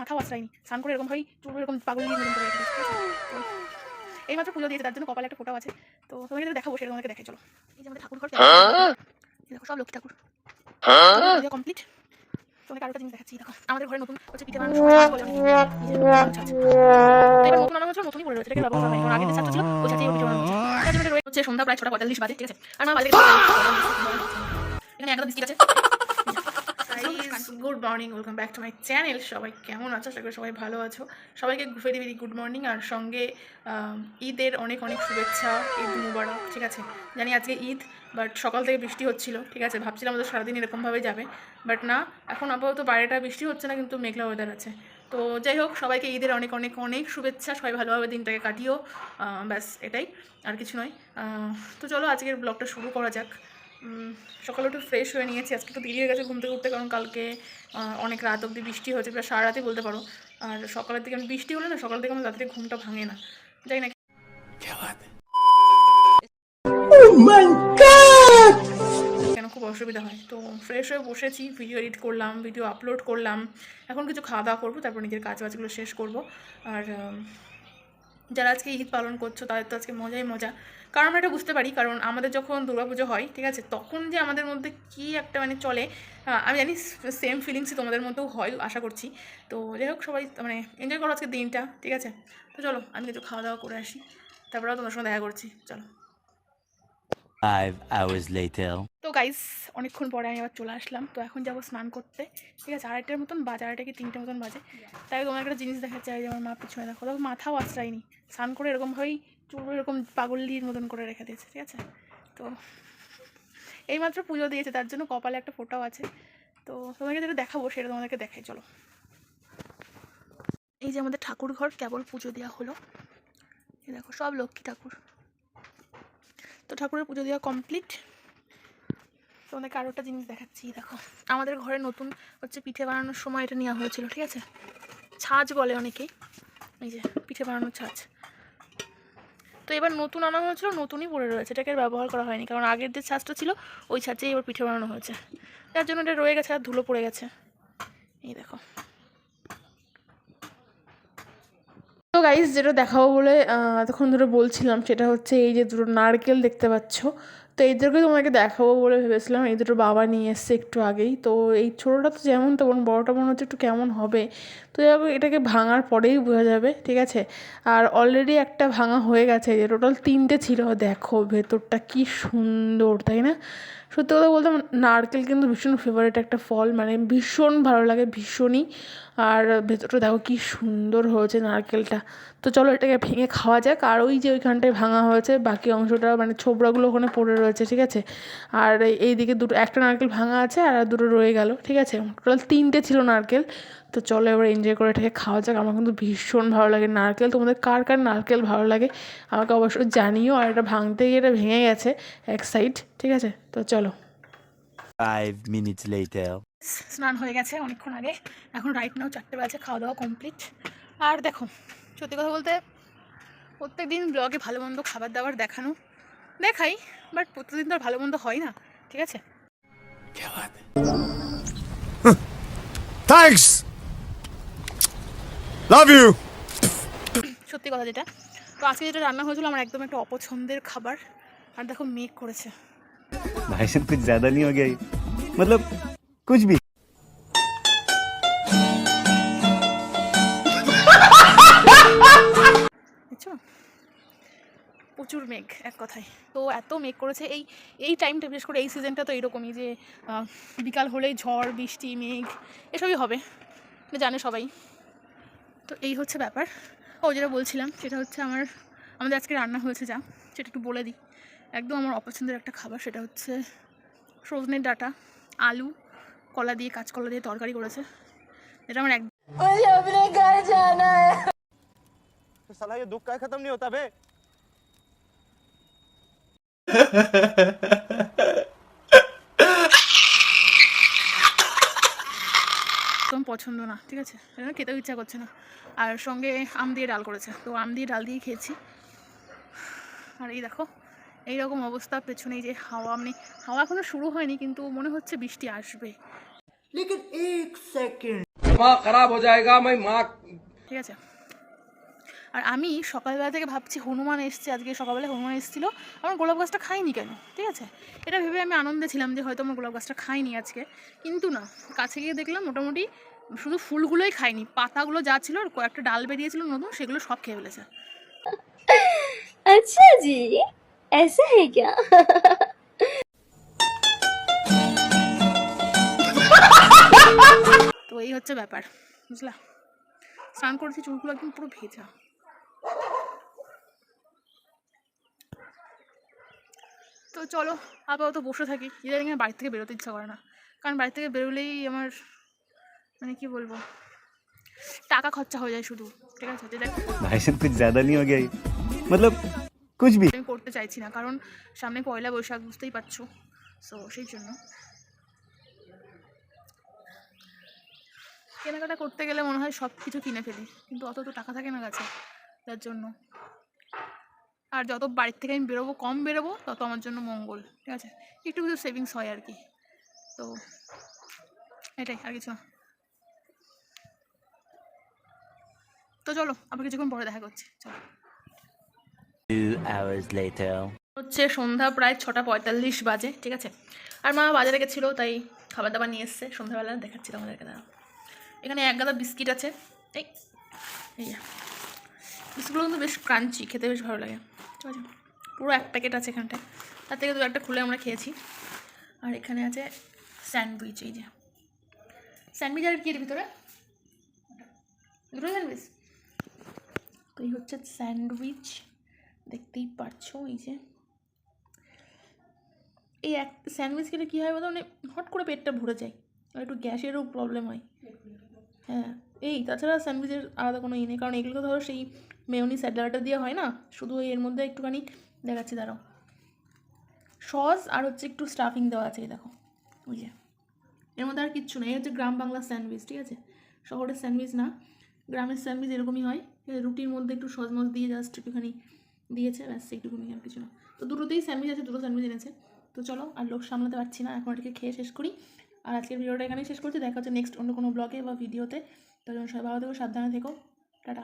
মাথাও আশ্রায়নি, স্নান করে এরকমভাবেই চুল এরকম পাগল নিয়ে করে রেখে দিয়েছে। এইমাত্র পুজো দিয়েছে, তার জন্য কপালে একটা ফোটাও আছে। তো তোমাকে যদি দেখাবো সেটা তোমাকে দেখাই, চলো। এই যে আমাদের ঠাকুর ঘর, দেখো সব লক্ষ্মী ঠাকুর কমপ্লিট। তোমাকে আরেকটা জিনিস দেখাচ্ছি, দেখো আমাদের ঘরে নতুন হচ্ছে পিঠে বানানোর সময় ছাঁচ বলে অনেকে, এবার নতুন আনা হচ্ছে, নতুনই পড়ে রয়েছে, এটাকে ব্যবহার করা হয়, কারণ আগের যে ছাঁচটা ছিল ওই ছাঁচেই পিঠে বানানো হচ্ছে। তার জন্য রয়েছে সন্ধ্যা প্রায় 6:45 বাজে, ঠিক আছে। আর মা বাজে এখানে একটা বিস্কিট আছে। Good morning, welcome back to my channel. সবাই কেমন আছো? আশা করি সবাই ভালো আছো। সবাইকে ভেরি ভেরি গুড মর্নিং, আর সঙ্গে ঈদের অনেক অনেক শুভেচ্ছা। ঈদ মুবারক, ঠিক আছে। জানি আজকে ঈদ, বাট সকাল থেকে বৃষ্টি হচ্ছিল, ঠিক আছে। ভাবছিলাম আমাদের সারাদিন এরকমভাবে যাবে, বাট না, এখন আপাতত বাইরেটা বৃষ্টি হচ্ছে না, কিন্তু মেঘলা ওয়েদার আছে। তো যাই হোক, সবাইকে ঈদের অনেক অনেক অনেক শুভেচ্ছা। সবাই ভালোভাবে দিনটাকে কাটিও, ব্যাস এটাই, আর কিছু নয়। তো চলো আজকের ব্লগটা শুরু করা যাক। সকালে একটু ফ্রেশ হয়ে নিয়েছি, আজকে একটু দেরি হয়ে গেছে ঘুম থেকে উঠতে, কারণ কালকে অনেক রাত অবধি বৃষ্টি হয়েছে, প্রায় সারা রাতই বলতে পারো। আর সকালের দিকে বৃষ্টি হলে না, সকাল থেকে আমার রাত্রে ঘুমটা ভাঙে না, যাই না কেন, খুব অসুবিধা হয়। তো ফ্রেশ হয়ে বসেছি, ভিডিও এডিট করলাম, ভিডিও আপলোড করলাম। এখন কিছু খাওয়া দাওয়া করবো, তারপর নিজের কাজবাজগুলো শেষ করব। আর যারা আজকে ঈদ পালন করছো তাদের তো আজকে মজাই মজা, কারণ আমরা এটা বুঝতে পারি, কারণ আমাদের যখন দুর্গাপুজো হয়, ঠিক আছে, তখন যে আমাদের মধ্যে কী একটা মানে চলে, আমি জানি সেম ফিলিংসই তোমাদের মধ্যেও হয়, আশা করছি। তো যাই হোক, সবাই মানে এনজয় করো আজকে দিনটা, ঠিক আছে। তো চলো আমি কিছু খাওয়া দাওয়া করে আসি, তারপরেও তোমার সঙ্গে দেখা করছি, চলো। 5 hours later. তো গাইস, অনেকক্ষণ পরে আমি আবার চলে আসলাম। তো এখন যাবো স্নান করতে, ঠিক আছে। 2:30টার মতন বাজে, 2:30 কি 3টে মতন বাজে। তাই তোমার একটা জিনিস দেখাতে চাই, যে আমার মা পিছনে দেখো, দেখো মাথাও আশ্রায়নি, স্নান করে এরকমভাবেই চুল এরকম পাগলির মতন করে রেখে দিয়েছে, ঠিক আছে। তো এইমাত্র পুজো দিয়েছে, তার জন্য কপালে একটা ফোটাও আছে। তো তোমাকে যেটা দেখাবো সেটা তোমাদেরকে দেখাই, চলো। এই যে আমাদের ঠাকুর ঘর কেবল পুজো দেওয়া হলো, এই দেখো সব লক্ষ্মী ঠাকুর। তো ঠাকুরের পুজো দেওয়া কমপ্লিট। তোমাদেরকে আরও একটা জিনিস দেখাচ্ছি, দেখো আমাদের ঘরে নতুন হচ্ছে পিঠে বানানোর সময় এটা নেওয়া হয়েছিল, ঠিক আছে। ছাঁচ বলে অনেকেই, এই যে পিঠে বানানোর ছাঁচ। তো এবার নতুন আনা হয়েছিল, নতুনই পড়ে রয়েছে, এটাকে আর ব্যবহার করা হয়নি, কারণ আগের যে ছাঁচটা ছিল ওই ছাঁচেই এবার পিঠে বানানো হয়েছে, যার জন্য এটা রয়ে গেছে আর ধুলো পড়ে গেছে, এই দেখো। তো গাইস, যেটা দেখাবো বলে এতক্ষণ ধরে বলছিলাম, সেটা হচ্ছে এই যে দুটো নারকেল দেখতে পাচ্ছ। তো এই দুটোকে তোমাকে দেখাবো বলে ভেবেছিলাম, এই দুটো বাবা নিয়ে এসছে একটু আগেই। তো এই ছোটোটা তো যেমন তেমন, বড়োটা মনে হচ্ছে একটু কেমন হবে। তো যাই হোক, এটাকে ভাঙার পরেই বোঝা যাবে, ঠিক আছে। আর অলরেডি একটা ভাঙা হয়ে গেছে, যে টোটাল 3টে ছিল। দেখো ভেতরটা কি সুন্দর, তাই না? সত্যি কথা বলতে নারকেল কিন্তু ভীষণ ফেভারিট একটা ফল, মানে ভীষণ ভালো লাগে, ভীষণই। আর ভেতরটা দেখো কি সুন্দর হয়েছে নারকেলটা। তো চলো এটাকে ভেঙে খাওয়া যাক। আর ওই যে ওইখানটায় ভাঙা হয়েছে, বাকি অংশটা মানে ছোবড়াগুলো ওখানে পড়ে রয়েছে, ঠিক আছে। আর এই দিকে একটা নারকেল ভাঙা আছে, আর দুটো রয়ে গেল, ঠিক আছে। টোটাল 3টে ছিল নারকেল। তো চলো এবার এনজয় করে এটাকে খাওয়া যাক। আমার কিন্তু ভীষণ ভালো লাগে নারকেল। তোমাদের কার কার নারকেল ভালো লাগে আমাকে অবশ্যই জানিও। আর এটা ভাঙতে গিয়ে এটা ভেঙে গেছে এক সাইড, ঠিক আছে। তো চলো। 5 minutes later. স্নান হয়ে গেছে অনেকক্ষণ আগে, এখন রাইট নাও 4টে বাজে, খাওয়া দাওয়া কমপ্লিট। আর দেখো, সত্যি কথা বলতে প্রত্যেক দিন ব্লগে ভালো মন্দ খাবার দাবার দেখাই, বাট প্রত্যেকদিন তো আর ভালো মন্দ হয় না, ঠিক আছে। Thanks, love you. সত্যি কথা যেটা, তো আজকে যেটা রান্না হয়েছিল আমার একদম একটা অপছন্দের খাবার। আর দেখো মেঘ করেছে। भाई साहब कुछ ज्यादा नहीं हो गया ये? मतलब कुछ भी। বুঝছো, প্রচুর মেঘ এক কথায়। তো এত মেঘ করেছে, এই টাইমটা, বিশেষ করে এই সিজনটা তো এইরকমই, যে বিকাল হলেই ঝড় বৃষ্টি মেঘ এসবই হবে, জানে সবাই। তো এই হচ্ছে ব্যাপার। যেটা বলছিলাম সেটা হচ্ছে আমাদের আজকে রান্না হয়েছে যা, সেটা একটু বলে দিই। একদম আমার অপছন্দের একটা খাবার, সেটা হচ্ছে সজনের ডাঁটা, আলু, কলা দিয়ে, কাঁচকলা দিয়ে তরকারি করেছে, এটা আমার একদম। साला ये दुख का खत्म नहीं होता बे। একদম পছন্দ না, ঠিক আছে, এটা খেতেও ইচ্ছা করছে না। আর সঙ্গে আম দিয়ে ডাল করেছে, তো আম দিয়ে ডাল দিয়ে খেয়েছি। আর এই দেখো এইরকম অবস্থা, পেছনে এই যে হাওয়া, মানে হাওয়া এখনো শুরু হয়নি, কিন্তু মনে হচ্ছে বৃষ্টি আসবে। लेकिन एक सेकंड दिमाग खराब हो जाएगा मैं माँ ঠিক আছে। আর আমি সকালবেলা থেকে ভাবছি হনুমান এসছে, আজকে সকালবেলা হনুমান এসেছিলো, আমার গোলাপ গাছটা খাইনি কেন, ঠিক আছে, এটা ভেবে আমি আনন্দে ছিলাম যে হয়তো আমার গোলাপ গাছটা খাইনি আজকে, কিন্তু না, কাছে গিয়ে দেখলাম মোটামুটি শুধু ফুলগুলোই খাইনি, পাতাগুলো যা ছিল আর কয়েকটা ডাল বেরিয়েছিল নতুন, সেগুলো সব খেয়ে ফেলেছে। अच्छा जी, ऐसा है क्या? তো এই হচ্ছে ব্যাপার, বুঝলা। স্নান করেছি, চুলগুলো একদম পুরো ভেজা। তো চলো আপাতত বসে থাকি, ইদানিং আমার বাড়ি থেকে বেরোতে ইচ্ছা করে না, কারণ বাড়ি থেকে বেরোলেই আমার মানে কি বলবো, টাকা খরচা হয়ে যায় শুধু, ঠিক আছে, যেটা भाई साहब कुछ ज्यादा नहीं हो गया ये? मतलब कुछ भी। আমি করতে চাইছি না, কারণ সামনে পয়লা বৈশাখ, বুঝতেই পারছো, সো সেই জন্য কেনাকাটা করতে গেলে মনে হয় সব কিছু কিনে ফেলি, কিন্তু অত তো টাকা থাকে না কাছে, তার জন্য। আর যত বাড়ির থেকে আমি বেরোবো, কম বেরোবো, তত আমার জন্য মঙ্গল, ঠিক আছে, একটু কিছু সেভিংস হয় আর কি, তো এটাই, আর কিছু না। তো চলো আবার কিছুক্ষণ পরে দেখা করছি, চলো। 2 hours later. হচ্ছে সন্ধ্যা প্রায় 6:45 বাজে, ঠিক আছে, আর মা বাজারে গেছিলো, তাই খাবার দাবার নিয়ে এসছে সন্ধ্যাবেলা, দেখাচ্ছি তোমাদেরকে, দাঁড়াও। এখানে এক গাদা বিস্কিট আছে, এই এই যে বিস্কুটগুলো কিন্তু বেশ ক্রাঞ্চি, খেতে বেশ ভালো লাগে, ঠিক আছে, পুরো এক প্যাকেট আছে এখানটায়, তার থেকে 2-1টা খুলে আমরা খেয়েছি। আর এখানে আছে স্যান্ডউইচ, এই যে স্যান্ডউইচ, আর কি এর ভিতরে দুটো স্যান্ডউইচ, তো এই হচ্ছে স্যান্ডউইচ, দেখতেই পারছো, এই যে এই এক স্যান্ডউইচ খেলে কী হয় বলতো, মানে হট করে পেটটা ভরে যায়, আর একটু গ্যাসেরও প্রবলেম হয়, হ্যাঁ, এই তাছাড়া স্যান্ডউইচের আলাদা কোনো নেই, কারণ এগুলো তো ধরো সেই মেয়োনি স্যালাডটা দিয়ে হয় না, শুধু এর মধ্যে একটুখানি দেখাচ্ছি, দাঁড়াও, সস আর হচ্ছে একটু স্টাফিং দেওয়া আছে, এই দেখো, ওই যে এর মধ্যে আর কিচ্ছু নেই, এই হচ্ছে গ্রাম বাংলা স্যান্ডউইচ, ঠিক আছে, শহরের স্যান্ডউইচ না, গ্রামের স্যান্ডউইচ এরকমই হয়, রুটির মধ্যে একটু সস মস দিয়ে জাস্ট একটুখানি দিয়েছে, ব্যাস একটুখানি, আর কিছু না। তো দুটোতেই স্যান্ডউইচ আছে, দুটো স্যান্ডউইচ এনেছে। তো চলো আর লোক সামলাতে পারছি না, এখন এটাকে খেয়ে শেষ করি, আর আজকের ভিডিওটা এখানেই শেষ করছি, দেখা হচ্ছে নেক্সট অন্য কোনো ব্লগে বা ভিডিওতে, তখন সবাই ভালো থেকো, সাবধানে থেকো, টাটা।